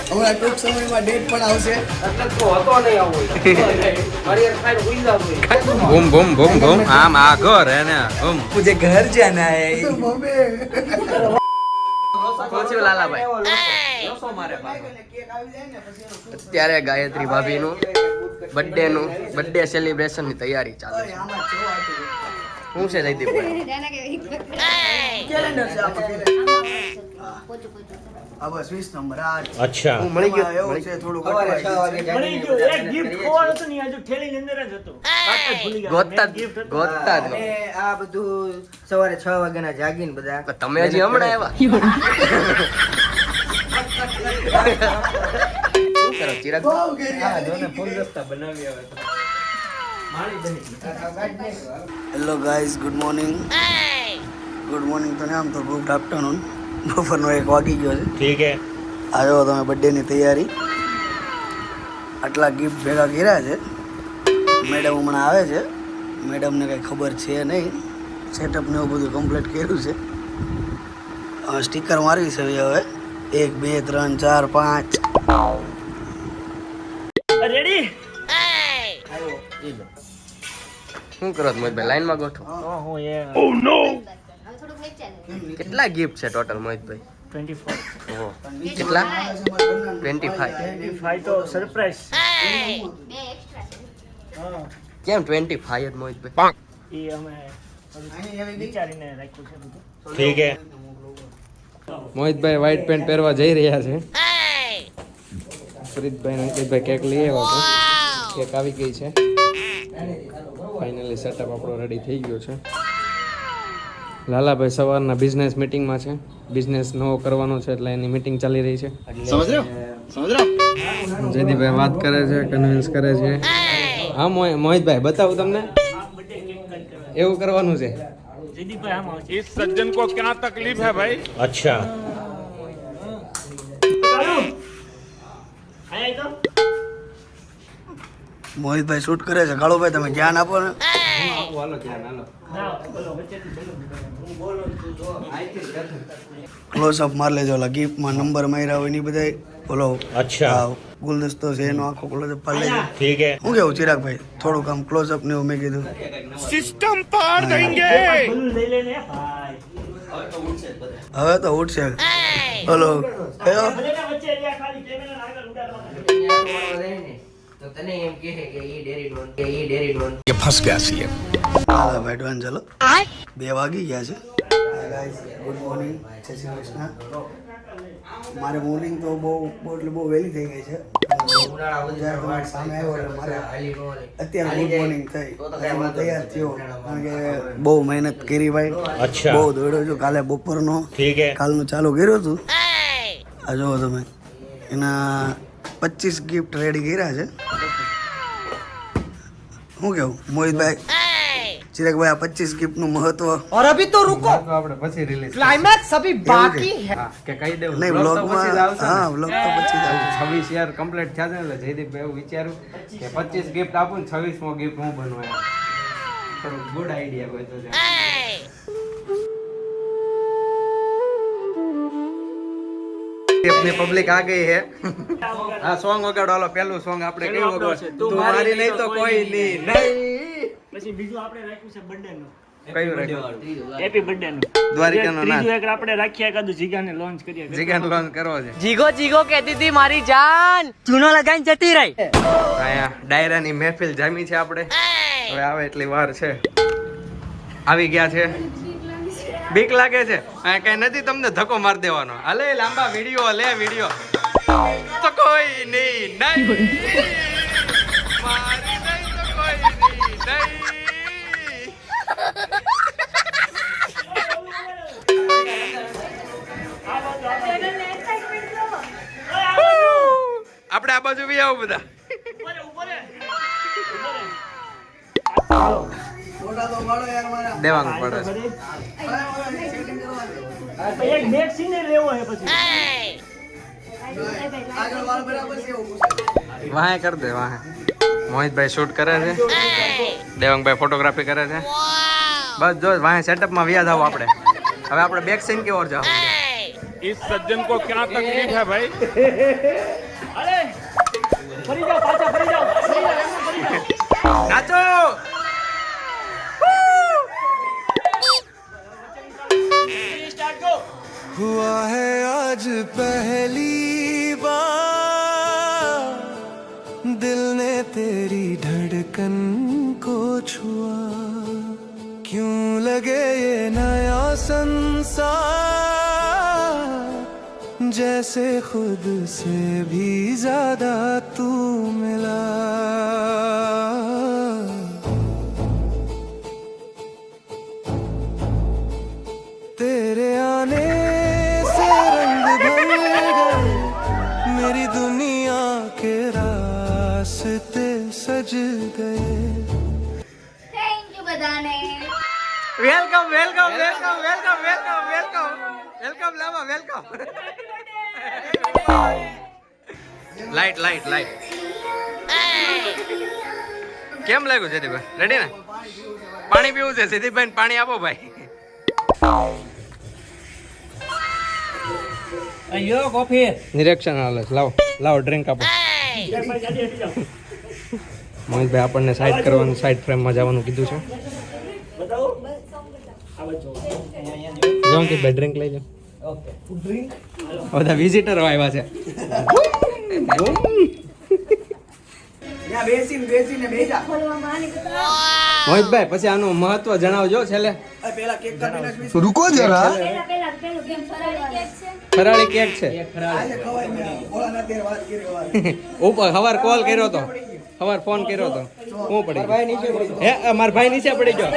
હમણાં ટૂંક સમયમાં ડેટ પણ આવશે. બૂમ બૂમ બૂમ બૂમ આમ આ ઘર હે ને બૂમ મુझे घर जाना है. પૂછ્યું લાલાભાઈ અત્યારે ગાયત્રી ભાભીનું બર્થડે સેલિબ્રેશન ની તૈયારી ચાલે છે. શું છે જયદીપભાઈ? કેલેન્ડર છે આ બસ 20 નંબર આ अच्छा હું મળી ગયો એવું છે થોડું ગોતતા જ અને આ બધું સવારે 6 વાગ્યાના જાગીને બધા ન. તમે હજી હમણાં આવ્યા શું કરો Chirag? Hello guys, good morning. Good morning તો ને આમ તો ગુડ આફ્ટરનૂન. બપોરનો 1 વાગી ગયો છે. ठीक है આવ્યો તમે બર્થડેની તૈયારી. આટલા ગિફ્ટ ભેગા કર્યા છે. મેડમ હમણાં આવે છે. મેડમને કંઈ ખબર છે નહીં. સેટઅપ ને એવું બધું કમ્પ્લીટ કર્યું છે. હવે સ્ટીકર મારવી છે હવે 1 2 3 4 5. रेडी શું કરો મોહિતભાઈ? લાઈનમાં ગોઠો. हो ये કેટલા ગિફ્ટ છે ટોટલ મોહિતભાઈ? 24 ઓહો. કેટલા? 25. 5 तो सरप्राइज કેમ 25 જ મોહિતભાઈ? ये हमें विचारीने राख्યું છે બધું. ઠીક હે. મોહિતભાઈ વ્હાઈટ પેન્ટ પહેરવા જઈ રહ્યા છે. ફરીદભાઈ અને અંકિતભાઈ કેક લઈ આવ્યા છે. કેક આવી ગઈ છે. ફાઇનલી સેટઅપ આપણો રેડી થઈ ગયો છે. લાલાભાઈ સવારના બિઝનેસ મીટિંગમાં છે. બિઝનેસ નવો કરવાનો છે એટલે એની મીટિંગ ચાલી રહી છે. જયદીપભાઈ વાત કરે છે, કન્વિન્સ કરે છે. હા મોહિતભાઈ બતાવું તમને એવું કરવાનું છે. જયદીપભાઈ આમ આવશે. इस सज्जन को क्या तकलीफ है भाई? अच्छा आया तो મોહિતભાઈ શૂટ કરે છે. કાળુભાઈ તમે ધ્યાન આપો ને. ના બોલો વચ્ચેથી બોલો હું બોલો છું જો ક્લોઝ અપ માર લેજો. ઓલા ગિફ્ટમાં નંબર માર્યા હોય ને બધા બોલો. अच्छा ગુલદસ્તો છે એનો આખો ક્લોઝ અપ પાડી લેજો. ठीक है શું કેવું ચિરાગભાઈ? થોડુંક આમ ક્લોઝ અપ ને એવું મેં કીધું. सिस्टम पार देंगे. બોલ લઈ લેને ભાઈ હવે તો ઉઠશે. બોલો કયો? બધાને વચ્ચે રહ્યા ખાલી કેમેરા આગળ ઉડાડવા તો તને એમ કહે કે ઈ ડેરી ડોન હાલો ભાઈ ડોન ચાલો. 2 વાગી ગયા છે. ગુડ મોર્નિંગ, જય શ્રી કૃષ્ણ. મારે મોર્નિંગ તો બહુ એટલે બહુ વહેલી થઈ ગઈ છે. જ્યારે તમારી સામે આવ્યો એટલે મારે અત્યારે ગુડ મોર્નિંગ થઈ. પછી હું તૈયાર થયો કારણ કે બહુ મહેનત કરી ભાઈ. अच्छा બહુ દોડ્યો છું. કાલે બપોરનો ठीक है કાલનું ચાલુ કર્યું હતું. આ જુઓ તમે એના 25 ગિફ્ટ રેડી કર્યા છે. શું કેવું મોહિતભાઈ? ચિરાગભાઈ આ 25 ગિફ્ટ નું મહત્વ और अभी तो रुको આપણે પછી રિલીઝ क्लाइमैक्स अभी बाकी है કે કહી દેવું નહીં બ્લોગમાં. હા બ્લોગ તો પછી જ આવશે. 26 યાર કમ્પ્લીટ થયા છે ને એટલે જયદીપભાઈ એવું વિચાર્યું કે 25 ગિફ્ટ આપું ને 26મો ગિફ્ટ હું બનવા થોડું ગુડ આઈડિયા હોય તો છે. अपनी पब्लिक आ गई है. हाँ सॉन्ग वगाड़ो. हालो पहलू सॉन्ग આપણે કયું વગાડો? તું મારી નહીં તો કોઈ નહીં. નહીં પછી બીજું આપણે રાખ્યું છે બર્થડે નું. કયું રાખ્યું? હેપી બર્થડે નું. દ્વારિકાનો નાથ. ત્રીજું એક આપણે રાખ્યા એકાદું જીગાને લોન્ચ કરીએ. જીગાન લોન્ચ કરવો છે. जीगो जीगो कहती थी मारी जान चूनो लगाई जती रही અહીંયા ડાયરાની મહેફિલ જામી છે આપણે. હવે આવે એટલી વાર છે. આવી ગયા છે. બીક લાગે છે? આ કઈ નથી, તમને ધક્કો માર દેવાનો. હાલે લાંબા વિડિયો લે વિડિયો. તો કોઈ નહીં નહીં મારી નહીં તો કોઈ નહીં. આપણે આ બાજુ બી આવો બધા. દેવાનું પડે છે. એક બેગ સીને લેવો છે પછી વાહે કર દે વાહે. મોહિતભાઈ શૂટ કરે છે, દેવંગભાઈ ફોટોગ્રાફી કરે છે. બસ જો વાહે સેટઅપમાં વ્યાજ આવો આપણે. હવે આપણે બેક સીન કેવો જાવ? इस सज्जन को क्या तकलीफ है भाई? અરે ફરી જાઓ પાછા ફરી જાઓ નાચો સ્ટાર્ટ ગો हुआ है आज पहली बार दिल ने तेरी धड़कन को छुआ क्यों लगे ये नया संसार जैसे खुद से भी ज्यादा तू मिला तेरे आने से रंग भर गए मेरी दुनिया के रास्ते सज गए થેન્ક યુ બધાને. Welcome welcome welcome welcome welcome welcome welcome લાવા વેલકમ લાઈટ લાઈટ લાઈટ કેમ લાગ્યું સિદ્ધિભાઈ રેડી ને પાણી પીવું છે સિદ્ધિભાઈ પાણી આપો ભાઈ અયો કોફી નિરીક્ષણ હાલે છે. લાવો લાવો ડ્રિંક આપો ભાઈ જલ્દી હટી જાઓ મોહિતભાઈ આપણને સાઈડ કરવાનું સાઈડ ફ્રેમમાં જવાનું કીધું છે બતાવો આ બાજુ જો કે બે ડ્રિંક લઈ લો ઓકે બધા વિઝિટરો આવ્યા છે ત્યાં બેસીને બેજા મોહિતભાઈ પછી આનું મહત્વ જણાવજો છેલ્લે પેલા કેક કાપી નાખવી रुको जरा પેલા પેલું કેમ ફરાળી કેક છે? ફરાળી કેક છે આજે ખવાય ને ઓળાના તેર વાત કરી વાત ઉપર સવાર કોલ કર્યો તો સવાર ફોન કર્યો તો હું પડી હે માર ભાઈ નીચે પડી ગયો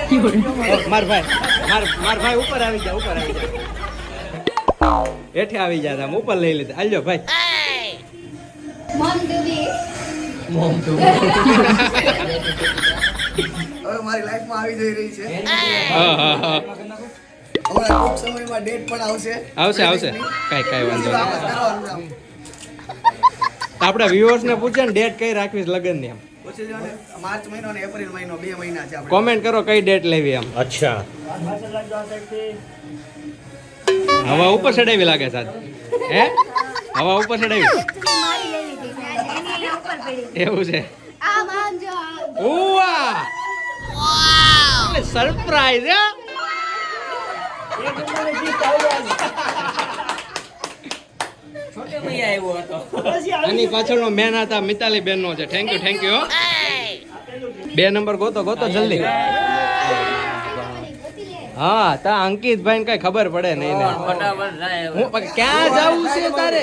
માર ભાઈ ઉપર આવી જા હેઠે આવી જા આમ ઉપર લઈ લીધા આલ્યો ભાઈ મોમ ટુ બી હવે મારી લાઈફમાં આવી જઈ રહી છે હા હા હા હમણાં ટૂંક સમયમાં ડેટ પણ આવશે આવશે આવશે કાંઈ વાંધો નહીં આપણે કરવાનું કામ. તો આપણા વ્યુઅર્સ ને પૂછે ને ડેટ કઈ રાખવી લગન ની એમ પછી જો ને માર્ચ મહિનો અને એપ્રિલ મહિનો 2 મહિના છે આપણે કોમેન્ટ કરો કઈ ડેટ લેવી એમ अच्छा પાછળ લાગજો આ સાઈડથી હવા ઉપર ચડાવી લાગે સાહેબ હે હવા ઉપર ચડાવી મારી લઈ લીધી છે આજે એની અહીંયા ઉપર પડી એવું છે આમ આમ જો આમ. ઓવા સરપ્રાઈઝ હે એક નંબરે ગીત આવ્યો છોટે ભૈયા આવ્યો હતો પછી આની પાછળનો મેન હતા મિતાલી બેન નો છે થેન્ક યુ 2 નંબર ગોતો જલ્દી હા તા અંકિતભાઈ ને કઈ ખબર પડે નહીં ને ફટાફટ જાય હું ક્યાં જાવું છે તારે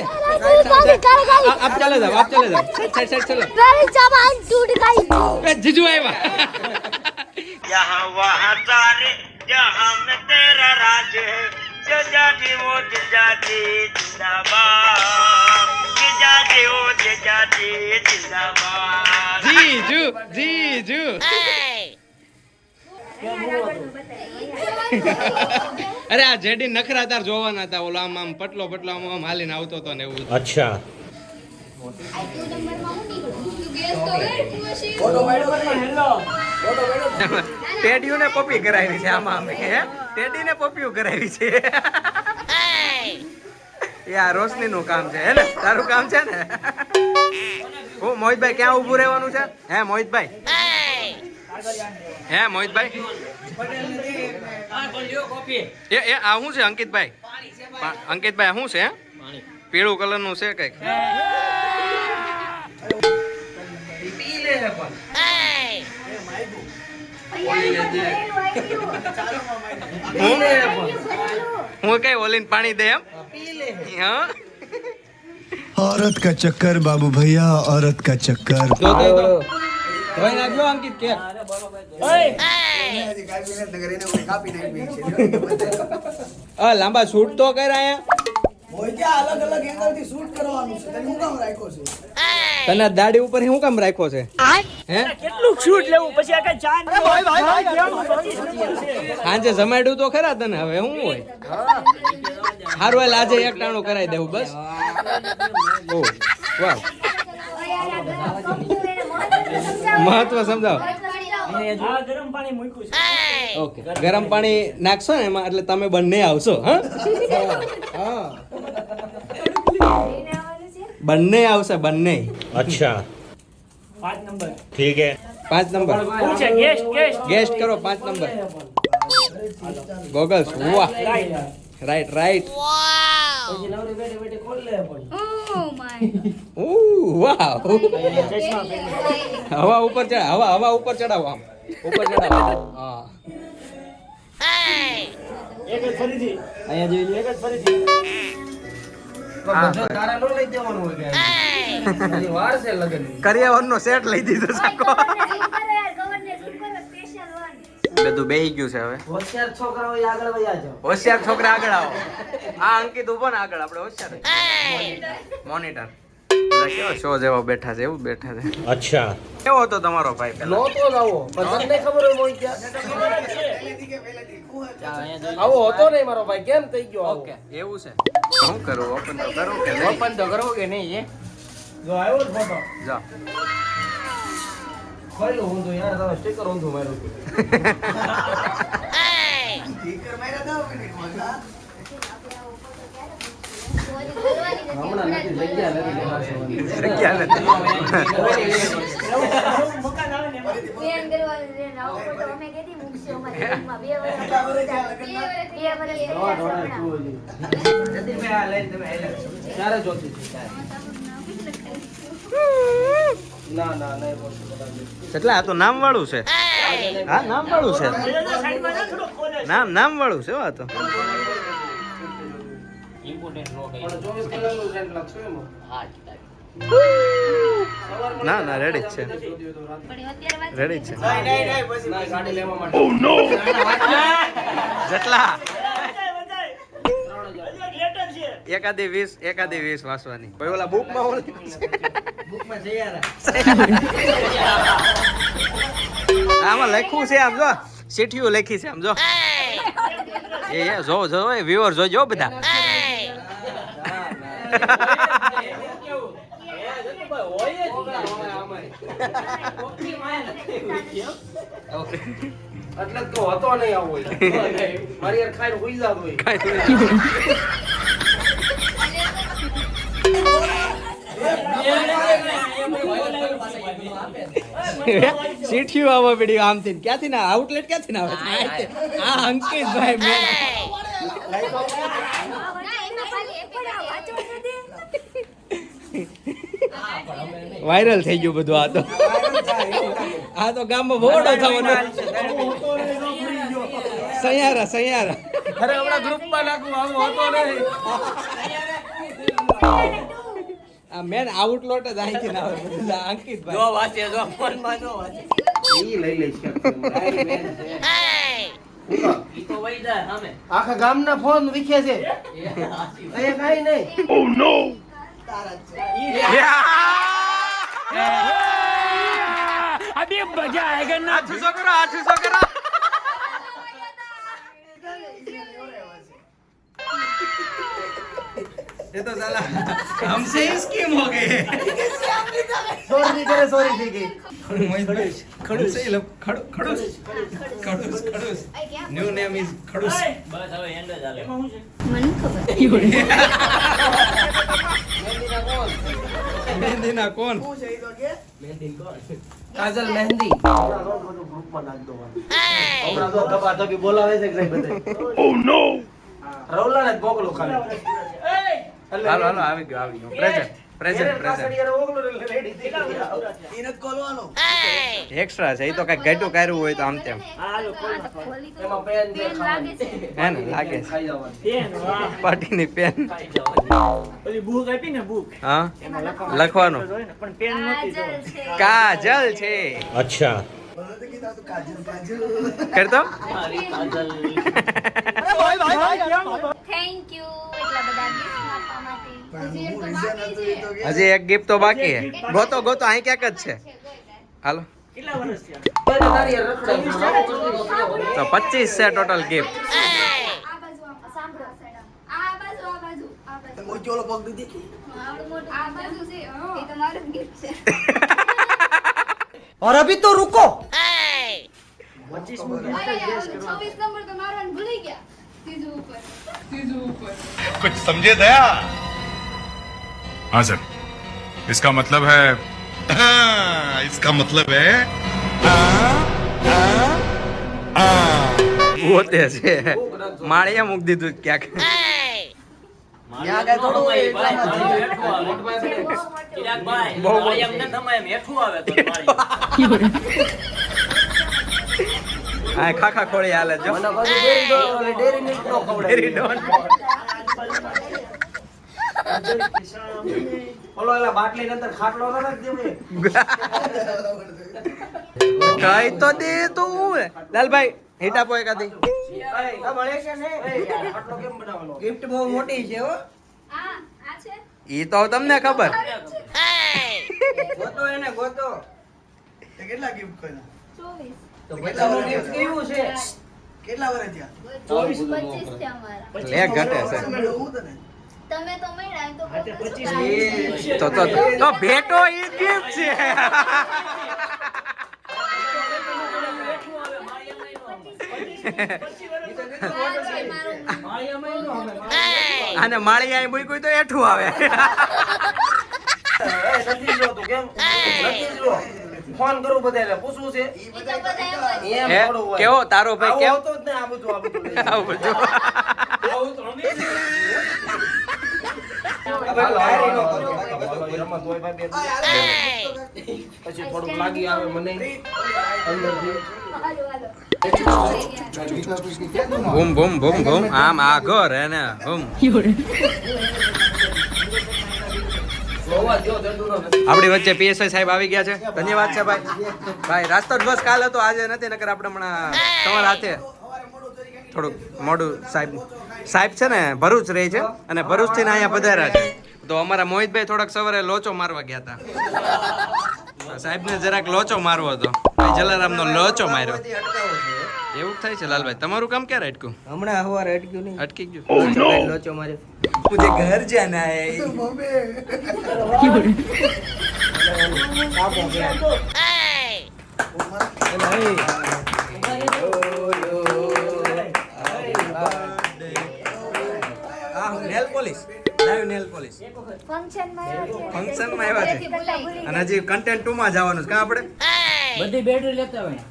આપ ચાલે જાવ સાઈડ ચલો તારી જબાન તૂટ ગઈ એ જીજુ આવ્યા यहाँ वहाँ सारे जहाँ में तेरा राज है जजाजी वो जजाजी जिंदाबाद जजाजी वो जजाजी जिंदाबाद જીજુ અરે આ જેડી નખરા તાર જોવાના હતા ઓલો આમ પટલો આમ હાલીને આવતો હતો ને એવું अच्छा ટેડીયું ને પપ્પી કરાવી છે આમાં અમે હે ટેડી ને પપ્પીયું કરાવી છે એ આ રોશની નું કામ છે હે ને તારું કામ છે ને હું મોહિતભાઈ ક્યાં ઊભું રહેવાનું છે હે મોહિતભાઈ આ બોલ્યો કોફી એ આ શું છે અંકિતભાઈ અંકિતભાઈ શું છે પીળું કલર નું છે કઈક પી લે પણ હું કઈ ઓલીને પાણી દે એમ હા औरत का चक्कर बाबू भैया औरत का चक्कर ધોઈ નાખજો અંકિત કેક હજી કાપી નથી નગર એને ઓલી કાપી નાખી છે લાંબા શૂટ તો કર્યા હોય ક્યાં અલગ અલગ એંગલથી શૂટ કરવાનું છે તને હું કામ રાખ્યો છે તને દાડી ઉપર શું કામ રાખ્યો છે હે કેટલું શૂટ લેવું પછી આ કઈ ચાંદ સાંજે જમાડ્યું તો ખરા તને હવે શું હોય હારું હાલ આજે એક ટાણું કરાવી દેવું બસ ઓ વાહ મહત્વ સમજાવો આ ગરમ પાણી મૂક્યું છે ઓકે ગરમ પાણી નાખશો ને એમાં એટલે તમે બંને આવશો હા બંને આવશે બંને. अच्छा 5 નંબર ठीक है 5 નંબર પૂછે ગેસ્ટ ગેસ્ટ કરો 5 નંબર. ગોગલ્સ વાહ રાઈટ રાઈટ. પછી નવરી બેઠે બેઠે ખોલ લે પણ ઓ માય વાહ ચશ્મા પહેરી હવા ઉપર ચડાવ હવા ઉપર ચડાવો આમ ઉપર ચડાવો. હા એક જ ફરીથી અહીંયા જોઈ લે. એક જ ફરીથી બધો તારા નો લઈ દેવાનું હોય કે હજી વાર છે લગન. કરિયાવરનો સેટ લઈ દીધો સાકો. Governor special one. બધું બેહી ગયું છે હવે. હોશિયાર છોકરાઓ ઈ આગળ વયા જાઓ. હોશિયાર છોકરા આગળ આવો. આ અંકિત ઉભો ને આગળ આપણે હોશિયાર મોનિટર. કેવો શો જેવો બેઠા છે એવું બેઠા છે. अच्छा કેવો હતો તમારો ભાઈ પેલા? નહોતો જ આવો પણ તમને ખબર હોય મોઈ ક્યાં આવો હતો નહીં મારો ભાઈ. કેમ થઈ ગયો આવો? ઓકે એવું છે. શું કરું ઓપન તો કરું કે નહીં? ઓપન તો કરવો કે નહીં? એ જો આવ્યો જ ફોટો જા ખોઈલું ઊંધું યાર. તમે સ્ટીકર ઊંધું માર્યું. સ્ટીકર માર્યા દો મિનિટમાં કા. હમણાં નથી જગ્યા નથી લેવા જવાની. જગ્યા નથી. મકાન આવે ને એમાં. બેન કરવાનું છે આવો ફોટો અમે કેદી મૂકશું અમારી ગ્રુપમાં 2 વર્ષ જતીનભાઈ આ લઈને તમે આયલા છો. ક્યારે જોતી હતી ક્યારે? ના ના નહીં બોલતો બરાબર. એટલે આ તો નામ વાળું છે. હા નામ વાળું છે. સાઈડમાં ના થોડો ખોલે નામ વાળું છે હો આ તો. પણ 24 કલાકનું રેન્ટ લાગશે એમાં. ના ના રેડી જ છે રેડી જ છે. નહીં પછી ના ગાડી લેવા માટે. જેટલા વજાય હજી એક લેટર છે એકાદી 20 વાંચવાની. કોઈ ઓલા બુકમાં ઓલી બુકમાં જઈ આરા. આમાં લખ્યું છે આમ જો સીઠીઓ લખી છે આમ જો. એ જો જો વ્યુઅર જોજો બધા. એટલે તો હતો નહીં આવો મારી યાર ખાઈને હુઈ જાતો હોય. સીઠીઓ આવો વિડીયો આમથી ક્યાંથી ના આઉટલેટ ક્યાંથી ના આવે? આ અંકિતભાઈ મેન વાયરલ થઈ ગયું બધું. આ તો ગામમાં બોડો થવાનો. સૈયારા અરે હમણાં ગ્રુપમાં નાખું આવો હતો નહીં. આ મેન આઉટલેટ જ અહીંથી ના આવે બધું. આ અંકિતભાઈ ઈ લઈ લઈશ. આખા ગામના ફોન વિખે છે. અહીંયા કાઈ નહીં. અભી મજા આયેગા ના આઠસો કરો ये तो साला हमसे ही स्कीम हो गई है. સોરી કરે સોરી થઈ ગઈ. खड़ूस से लब खड़ूस न्यू नेम इज खड़ूस. એમાં શું છે મને ખબર मेहंदी ना कौन કાજલ મહેંદી. ગ્રુપમાં નાખ દો. હમણાં તો ધબા ધબી બોલાવે છે કે નહીં બધે. ઓ નો રવલાને જ મોકલો ખાલી. હાલો આવી ગયો પ્રેઝન્ટ એને ખોલવાનો એક્સ્ટ્રા છે. એ તો કઈ ઘટું કર્યું હોય તો આમ તેમ હાલો કોણ એમાં પેન જે લાગે છે હે ને લાગે છે. ખાઈ જવાનું. પેન વાહ પાર્ટીની પેન. ઓલી બુક આપી ને બુક હા એમાં લખવાનું હોય ને પણ પેન નહોતી તો કાજલ કાજલ છે છે. अच्छा કાજુ કરતો થેન્ક યુ એટલા બધા ગિફ્ટ આપવા માટે હજી એક તો બાકી છે હજી એક ગિફ્ટ તો બાકી છે. ગોતો અહીં ક્યાંક જ છે. હાલો કેટલા વર્ષ થયા તારી યાર રખડાઈ. તો 25 છે ટોટલ ગિફ્ટ. આ બાજુ સાંભળો આ બાજુ મોચો ઓલો પગ દીધી આવડું મોટું આ બાજુ છે એ તમારું ગિફ્ટ છે और अभी तो रुको. 25 મુ 26 નંબર તો મારવાનું ભૂલી ગયા ત્રીજું ઉપર कुछ समझे दया हाँ सर इसका मतलब है इसका मतलब है પોતે છે માળીએ મૂકી દીધું ક્યાંક. ત્યાં કાંઈ થોડું હોય એટલામાં હા ખાખા ખોળી હાલે જો મને પાછું ડેરી મિલ્ક નો ખવડાવી. Dairy Don. ઓલો એલા બાટલીની અંદર ખાટલો ન નાખ દેવું. કઈ તો દે તું લાલભાઈ હિટ આપો એકાદી. આ મળે છે ને ખાટલો કેમ બનાવવાનો? ગિફ્ટ બહુ મોટી છે હો. આ છે ઈ તો તમને ખબર. ગોતો એને ગોતો. તે કેટલા ગિફ્ટ કર્યા? 24 તો બધાનું gift કેવું છે? કેટલા વર્ષ થયા? 24 25 છે અમારા. લેખ ઘટે છે હું તને તમે તો મળ્યા એમ તો બહુ તો ભેટો ઈ ગિફ્ટ છે. અને માળી અહીં મૂક્યું તો એઠું આવે. નથી જોતું કેમ? નથી જો. ફોન કરું બધાને પૂછવું છે. એમ હે? થોડું હોય. કેવો તારો ભાઈ આવું કેવો આવતો જ નહીં, આ બધું લઈ જાય. આવું બધું. રમત હોય ભાઈ, બે પછી થોડુંક લાગી આવે મને અંદરથી. બૂમ બૂમ બૂમ બૂમ આમ આ ઘર હે ને બૂમ. આપણી વચ્ચે પીએસઆઈ સાહેબ આવી ગયા છે. ધન્યવાદ છે ભાઈ. ભાઈ રાસ્તો જ બસ કાલ હતો આજે નથી, નકર આપણે હમણાં તમારા હાથે થોડુંક મોડું સાહેબ છે ને ભરૂચ રહે છે અને ભરૂચ થી અહીંયા પધાર્યા છે. તો અમારા મોહિતભાઈ થોડાક સવારે લોચો મારવા ગયા હતા. સાહેબ ને જરાક લોચો મારવો હતો. ભાઈ જલારામ નો લોચો માર્યો. એવું જ થાય છે લાલભાઈ. તમારું કામ ક્યારે અટક્યું? હમણાં હવારે અટક્યું નહીં. અટકી ગયું. લોચો માર્યો. મુझे घर जाना है. Nail polish live nail polish function માં આવ્યા છે. ફંક્શન માં આવ્યા છે અને હજી કન્ટેન્ટ 2 માં જવાનું છે. કા આપણે બધી બેટરી લેતા હોય.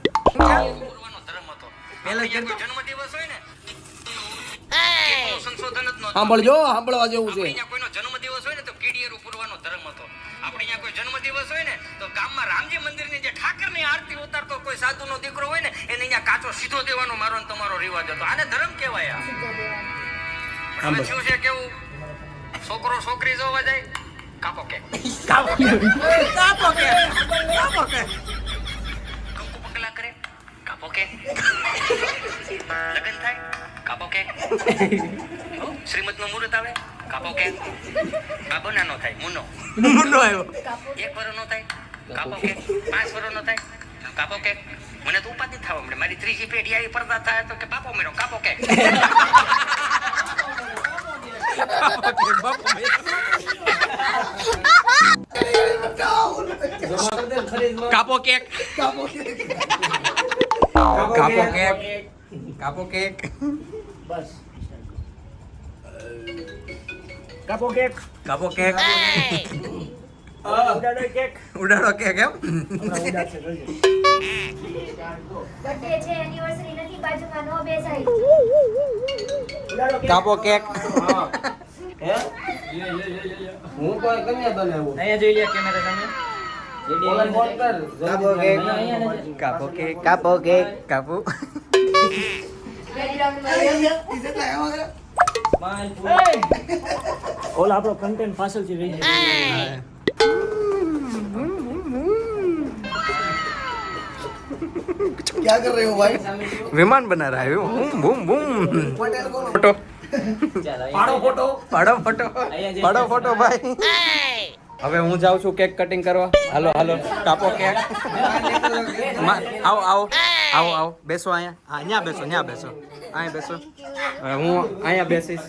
પહેલા જન્મદિવસ હોય ને સંશોધન જ નહોતું. સાંભળજો, સાંભળવા જેવું છે. અહીંયા કોઈનો જન્મદિવસ હોય ને તો કીડીયરું પૂરવાનો ધર્મ હતો. આપણે અહીંયા કોઈ જન્મદિવસ હોય ને તો ગામમાં રામજી મંદિરની જે ઠાકરની આરતી ઉતારતો કોઈ સાધુનો દીકરો હોય ને એને અહીંયા કાચો સીધો દેવાનો મારો ને તમારો રિવાજ હતો. આને ધર્મ કહેવાય. હવે શું છે કેવું છોકરો છોકરી જોવા જાય કાપો કે કાપો કે કાપો કે કાપો કે કંકુ પગલા કરે કાપો કે લગન થાય કાપો કે શ્રીમત નું મુહૂર્ત આવે કાપો કે બાબો નાનો થાય મુનો આવ્યો 1 વર્ષ નો થાય કાપો કે 5 વર્ષ નો થાય કાપો કે મને તો ઉપાધિ થવા મળે. મારી ત્રીજી પેઢી આવી પડદા થાય તો કે બાપો મેળો કાપો કે કાપો કેક કાપો કેક કાપો કેક બસ કાપો કેક કાપો કેક ઉડાડો કેક ઉડાડો કેક એમ ઉડાડશે જોઈએ. બર્થડે છે એનિવર્સરી નથી બાજુમાં નો બેસાય. ઉડાડો કેક કાપો કેક હે? હું તો અહીં કન્યા બનાવ્યો. અહીંયા જોઈ લે કેમેરા સામે. ઓલાને ફોન કર. કાપો કેક. કાપો કેક કાપો કેક. કાપો ઓલા આપણો કન્ટેન્ટ પાછળથી રહી જાય. क्या कर रहे हो भाई? વિમાન બના રહ્યા હે બૂમ બૂમ બૂમ ફોટો પાડો ફોટો. પાડો ફોટો પાડો ફોટો ભાઈ. હવે હું જાઉં છું કેક કટિંગ કરવા. હાલો હાલો કાપો કેક. આવો આવો આવો આવો બેસો અહીંયા. હા અહીંયા બેસો અહીંયા બેસો અહીંયા બેસો. હવે હું અહીંયા બેસીશ.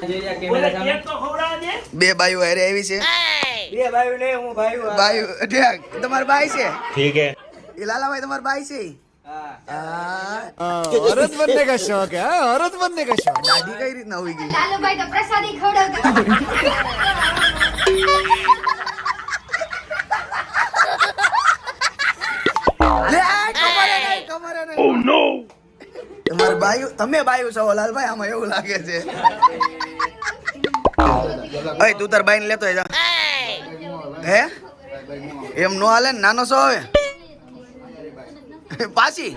જોઈ લે કેમેરા ઓલા સામે. કેક તો ખવડાવવા દે. બે બાઈઓ હારે આવી છે. બે ભાઈ ને હું ભાઈ. બાઈઓ ઠીક તમારી બાઈ છે? ठीक है એ લાલાભાઈ તમારી બાઈ છે? હા. औरत बनने का शौक है हाँ? औरत बनने का शौक. દાદી કઈ રીતના હોઈ ગઈ? ચાલો ભાઈ તો પ્રસાદી ખવડાવતા લે આ કમરે નહીં. ઓ નો. તમારે બાયુ, તમે બાયુ છો લાલભાઈ, આમાં એવું લાગે છે. અય તું તાર બાઈને લેતો જા. હે એમ નો હાલે ને, નાનો છો હવે પાછી.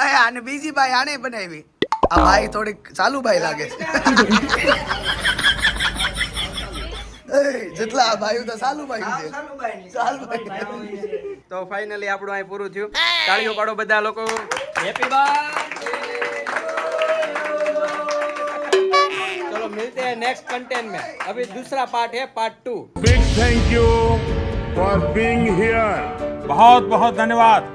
અય આને બીજી બાઈ આને બનાવી. આ ભાઈ થોડીક ચાલુ બાઈ લાગે છે. જેટલા આ ભાઈ તો ચાલુ બાઈ છે. ચાલુ બાઈ. તો ફાઇનલી આપણું અહીં પૂરું થયું. તાળીઓ પાડો બધા લોકો. Happy birthday. चलो मिलते हैं नेक्स्ट कंटेंट में. अभी दूसरा पार्ट है part 2. Big thank you for being here. बहुत बहुत धन्यवाद.